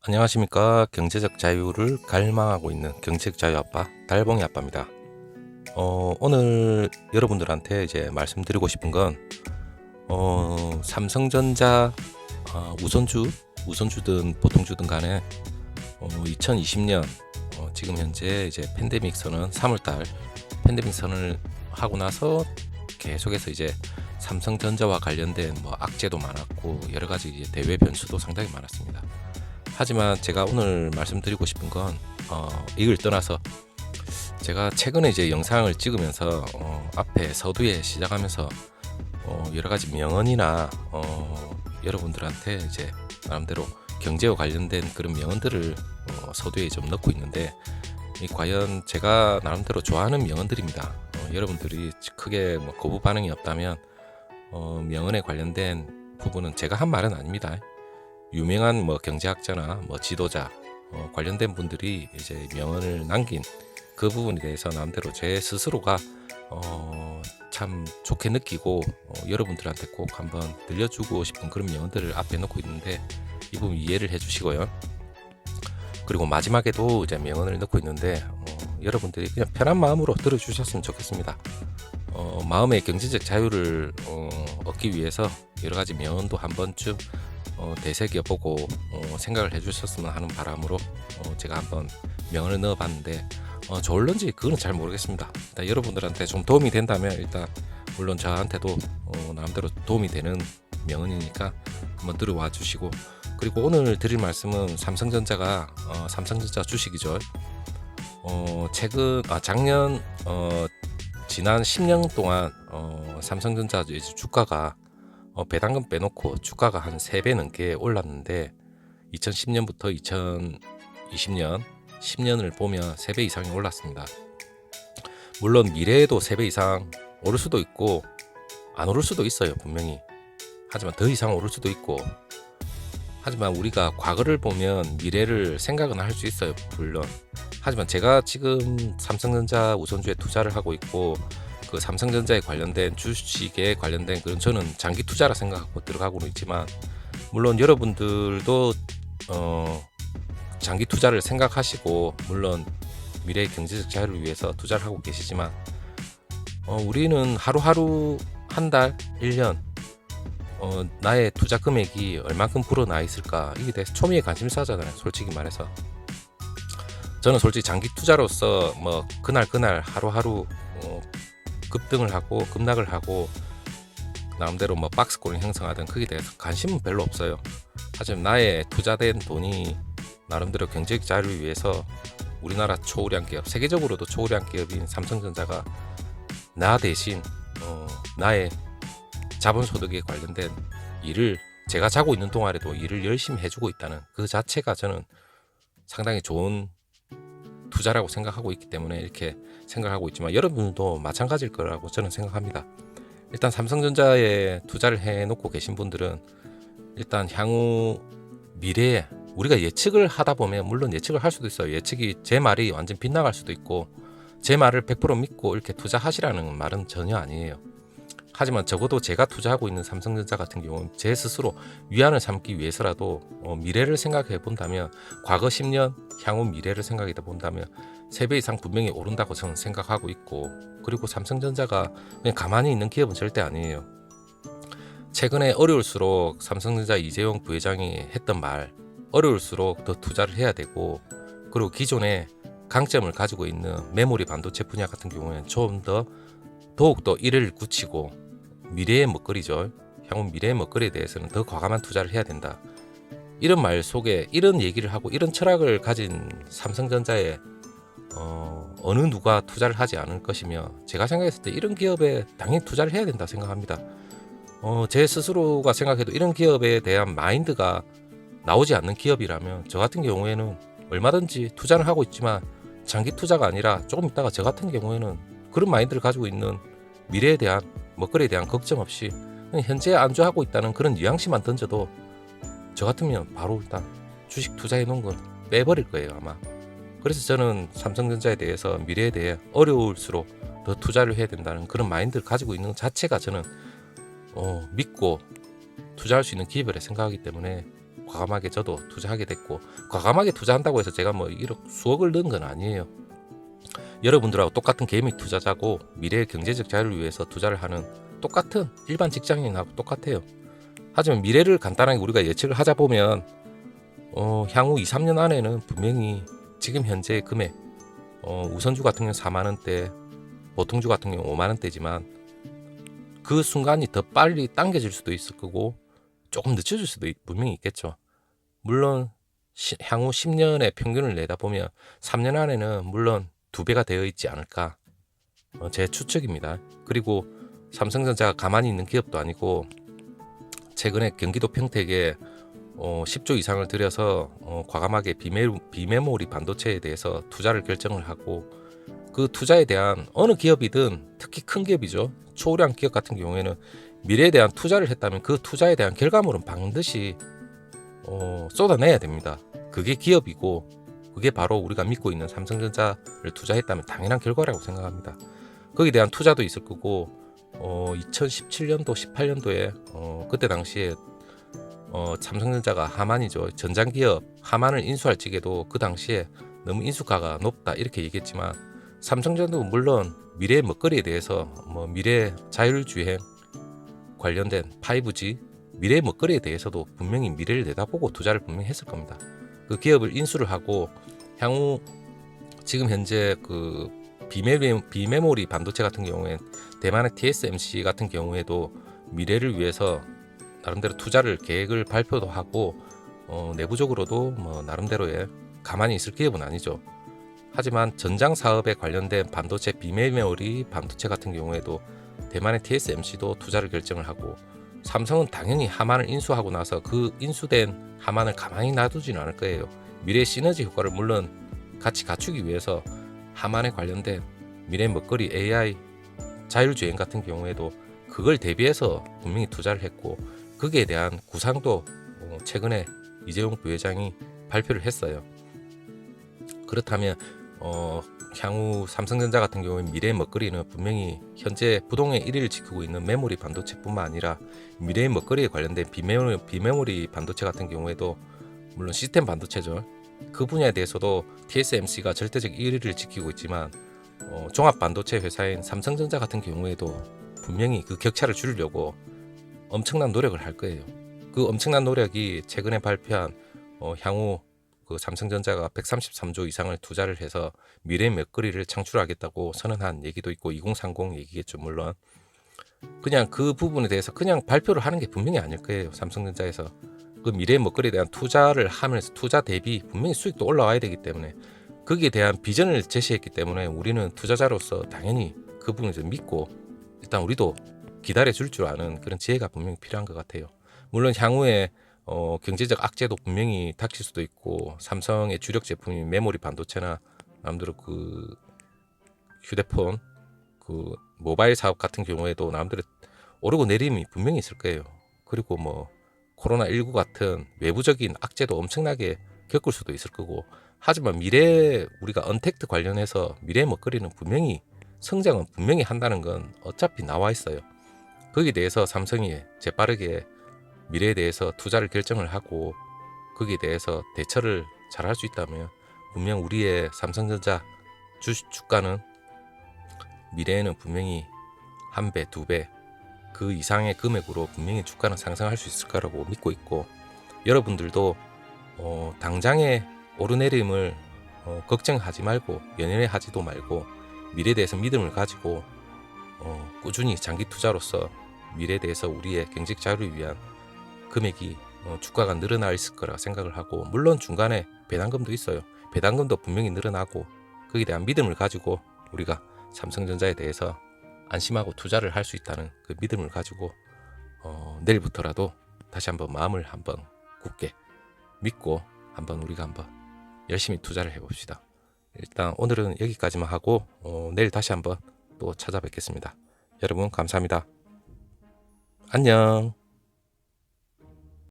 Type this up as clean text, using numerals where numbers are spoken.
안녕하십니까. 경제적 자유를 갈망하고 있는 경제적 자유 아빠 달봉이 아빠입니다. 오늘 여러분들한테 이제 말씀드리고 싶은 건 삼성전자 우선주든 보통주든 간에 2020년 지금 현재 이제 팬데믹 선언 3월달 팬데믹 선언을 하고 나서 계속해서 이제 삼성전자와 관련된 뭐 악재도 많았고 여러 가지 이제 대외 변수도 상당히 많았습니다. 하지만 제가 오늘 말씀드리고 싶은 건 이걸 떠나서 제가 최근에 이제 영상을 찍으면서 앞에 서두에 시작하면서 여러 가지 명언이나 여러분들한테 이제 나름대로 경제와 관련된 그런 명언들을 서두에 좀 넣고 있는데 과연 제가 나름대로 좋아하는 명언들입니다. 여러분들이 크게 뭐 거부 반응이 없다면 명언에 관련된 부분은 제가 한 말은 아닙니다. 유명한 뭐 경제학자나 뭐 지도자 관련된 분들이 이제 명언을 남긴 그 부분에 대해서 나름대로 제 스스로가 참 좋게 느끼고 여러분들한테 꼭 한번 들려주고 싶은 그런 명언들을 앞에 놓고 있는데 이 부분 이해를 해주시고요. 그리고 마지막에도 이제 명언을 넣고 있는데 여러분들이 그냥 편한 마음으로 들어주셨으면 좋겠습니다. 마음의 경제적 자유를 얻기 위해서 여러 가지 명언도 한 번쯤 되새겨보고 생각을 해주셨으면 하는 바람으로 제가 한번 명언을 넣어봤는데 좋을런지 그거는 잘 모르겠습니다. 일단 여러분들한테 좀 도움이 된다면 일단 물론 저한테도 나름대로 도움이 되는 명언이니까 한번 들어와 주시고, 그리고 오늘 드릴 말씀은 삼성전자가 삼성전자 주식이죠. 작년 지난 10년 동안 삼성전자 이제 주가가 배당금 빼놓고 주가가 한 3배 넘게 올랐는데 2010년부터 2020년 10년을 보면 3배 이상이 올랐습니다. 물론 미래에도 3배 이상 오를 수도 있고 안 오를 수도 있어요, 분명히. 하지만 더 이상 오를 수도 있고, 하지만 우리가 과거를 보면 미래를 생각은 할 수 있어요, 물론. 하지만 제가 지금 삼성전자 우선주에 투자를 하고 있고 그 삼성전자에 관련된 주식에 관련된 그런 저는 장기 투자라 생각하고 들어가고는 있지만, 물론 여러분들도 장기 투자를 생각하시고 물론 미래의 경제적 자유를 위해서 투자를 하고 계시지만 우리는 하루하루 한 달, 1년 나의 투자 금액이 얼만큼 불어나 있을까, 이게 대해서 초미의 관심사잖아요, 솔직히 말해서. 저는 솔직히 장기 투자로서 뭐 그날 하루하루 급등을 하고 급락을 하고 나름대로 뭐 박스권을 형성하든 크게 대해서 관심은 별로 없어요. 하지만 나의 투자된 돈이 나름대로 경제적 자유를 위해서 우리나라 초우량 기업, 세계적으로도 초우량 기업인 삼성전자가 나 대신 나의 자본소득에 관련된 일을 제가 자고 있는 동안에도 일을 열심히 해주고 있다는 그 자체가 저는 상당히 좋은 투자라고 생각하고 있기 때문에 이렇게 생각하고 있지만 여러분도 마찬가지일 거라고 저는 생각합니다. 일단 삼성전자에 투자를 해놓고 계신 분들은 일단 향후 미래에 우리가 예측을 하다 보면 물론 예측을 할 수도 있어요. 예측이 제 말이 완전 빗나갈 수도 있고 제 말을 100% 믿고 이렇게 투자하시라는 말은 전혀 아니에요. 하지만 적어도 제가 투자하고 있는 삼성전자 같은 경우는 제 스스로 위안을 삼기 위해서라도 미래를 생각해 본다면, 과거 10년 향후 미래를 생각해 본다면 3배 이상 분명히 오른다고 저는 생각하고 있고, 그리고 삼성전자가 그냥 가만히 있는 기업은 절대 아니에요. 최근에 어려울수록 삼성전자 이재용 부회장이 했던 말, 어려울수록 더 투자를 해야 되고, 그리고 기존에 강점을 가지고 있는 메모리 반도체 분야 같은 경우에는 좀 더 더욱더 이를 굳히고 미래의 먹거리죠. 향후 미래의 먹거리에 대해서는 더 과감한 투자를 해야 된다. 이런 말 속에 이런 얘기를 하고 이런 철학을 가진 삼성전자에 어느 누가 투자를 하지 않을 것이며, 제가 생각했을 때 이런 기업에 당연히 투자를 해야 된다 생각합니다. 제 스스로가 생각해도 이런 기업에 대한 마인드가 나오지 않는 기업이라면 저 같은 경우에는 얼마든지 투자를 하고 있지만 장기 투자가 아니라 조금 있다가 저 같은 경우에는 그런 마인드를 가지고 있는 미래에 대한 먹거리에 대한 걱정 없이 그냥 현재 안주하고 있다는 그런 뉘앙스만 던져도 저 같으면 바로 일단 주식 투자해 놓은 걸 빼버릴 거예요, 아마. 그래서 저는 삼성전자에 대해서 미래에 대해 어려울수록 더 투자를 해야 된다는 그런 마인드를 가지고 있는 자체가 저는 믿고 투자할 수 있는 기업이라 생각하기 때문에 과감하게 저도 투자하게 됐고, 과감하게 투자한다고 해서 제가 뭐 1억 수억을 넣은 건 아니에요. 여러분들하고 똑같은 개미 투자자고 미래의 경제적 자유를 위해서 투자를 하는 똑같은 일반 직장인하고 똑같아요. 하지만 미래를 간단하게 우리가 예측을 하자 보면 향후 2, 3년 안에는 분명히 지금 현재 금액 우선주 같은 경우는 4만 원대, 보통주 같은 경우는 5만 원대지만 그 순간이 더 빨리 당겨질 수도 있을 거고 조금 늦춰질 수도 분명히 있겠죠. 물론 향후 10년의 평균을 내다보면 3년 안에는 물론 2배가 되어 있지 않을까, 제 추측입니다. 그리고 삼성전자가 가만히 있는 기업도 아니고 최근에 경기도 평택에 10조 이상을 들여서 과감하게 비메모리 반도체에 대해서 투자를 결정을 하고, 그 투자에 대한 어느 기업이든 특히 큰 기업이죠. 초우량 기업 같은 경우에는 미래에 대한 투자를 했다면 그 투자에 대한 결과물은 반드시 쏟아내야 됩니다. 그게 기업이고 그게 바로 우리가 믿고 있는 삼성전자를 투자했다면 당연한 결과라고 생각합니다. 거기에 대한 투자도 있을 거고 2017년도 18년도에 그때 당시에 삼성전자가 하만이죠. 전장기업 하만을 인수할 적에도 그 당시에 너무 인수가가 높다 이렇게 얘기했지만 삼성전자도 물론 미래의 먹거리에 대해서 미래 자율주행 관련된 5G 미래의 먹거리에 대해서도 분명히 미래를 내다보고 투자를 분명히 했을 겁니다. 그 기업을 인수를 하고 향후 지금 현재 그 비메모리 반도체 같은 경우에 대만의 TSMC 같은 경우에도 미래를 위해서 나름대로 투자를 계획을 발표도 하고 내부적으로도 나름대로의 가만히 있을 기업은 아니죠. 하지만 전장 사업에 관련된 반도체 비메모리 반도체 같은 경우에도 대만의 TSMC도 투자를 결정을 하고 삼성은 당연히 하만을 인수하고 나서 그 인수된 하만을 가만히 놔두지는 않을 거예요. 미래 시너지 효과를 물론 같이 갖추기 위해서 하만에 관련된 미래 먹거리 AI 자율주행 같은 경우에도 그걸 대비해서 분명히 투자를 했고 거기에 대한 구상도 최근에 이재용 부회장이 발표를 했어요. 그렇다면 향후 삼성전자 같은 경우에 미래의 먹거리는 분명히 현재 부동의 1위를 지키고 있는 메모리 반도체뿐만 아니라 미래의 먹거리에 관련된 비메모리 반도체 같은 경우에도 물론 시스템 반도체죠. 그 분야에 대해서도 TSMC가 절대적 1위를 지키고 있지만 종합 반도체 회사인 삼성전자 같은 경우에도 분명히 그 격차를 줄이려고 엄청난 노력을 할 거예요. 그 엄청난 노력이 최근에 발표한 향후 그 삼성전자가 133조 이상을 투자를 해서 미래의 먹거리를 창출하겠다고 선언한 얘기도 있고 2030 얘기겠죠. 물론 그냥 그 부분에 대해서 그냥 발표를 하는 게 분명히 아닐 거예요. 삼성전자에서 그 미래의 먹거리에 대한 투자를 하면서 투자 대비 분명히 수익도 올라와야 되기 때문에 거기에 대한 비전을 제시했기 때문에 우리는 투자자로서 당연히 그 부분을 좀 믿고 일단 우리도 기다려줄 줄 아는 그런 지혜가 분명히 필요한 것 같아요. 물론 향후에 경제적 악재도 분명히 닥칠 수도 있고 삼성의 주력 제품인 메모리 반도체나 남대로 그 휴대폰 그 모바일 사업 같은 경우에도 나름대로 오르고 내림이 분명히 있을 거예요. 그리고 코로나19 같은 외부적인 악재도 엄청나게 겪을 수도 있을 거고 하지만 미래 우리가 언택트 관련해서 미래 먹거리는 분명히 성장은 분명히 한다는 건 어차피 나와 있어요. 거기에 대해서 삼성이 재빠르게 미래에 대해서 투자를 결정을 하고 거기에 대해서 대처를 잘 할 수 있다면 분명 우리의 삼성전자 주가는 미래에는 분명히 1배, 2배 그 이상의 금액으로 분명히 주가는 상승할 수 있을 거라고 믿고 있고 여러분들도 당장의 오르내림을 걱정하지 말고 연연해 하지도 말고 미래에 대해서 믿음을 가지고 꾸준히 장기 투자로서 미래에 대해서 우리의 경제적 자유를 위한 금액이 주가가 늘어나 있을 거라 생각을 하고 물론 중간에 배당금도 있어요. 배당금도 분명히 늘어나고 거기에 대한 믿음을 가지고 우리가 삼성전자에 대해서 안심하고 투자를 할 수 있다는 그 믿음을 가지고 내일부터라도 다시 한번 마음을 한번 굳게 믿고 한번 우리가 한번 열심히 투자를 해봅시다. 일단 오늘은 여기까지만 하고 내일 다시 한번 또 찾아뵙겠습니다. 여러분 감사합니다. 안녕.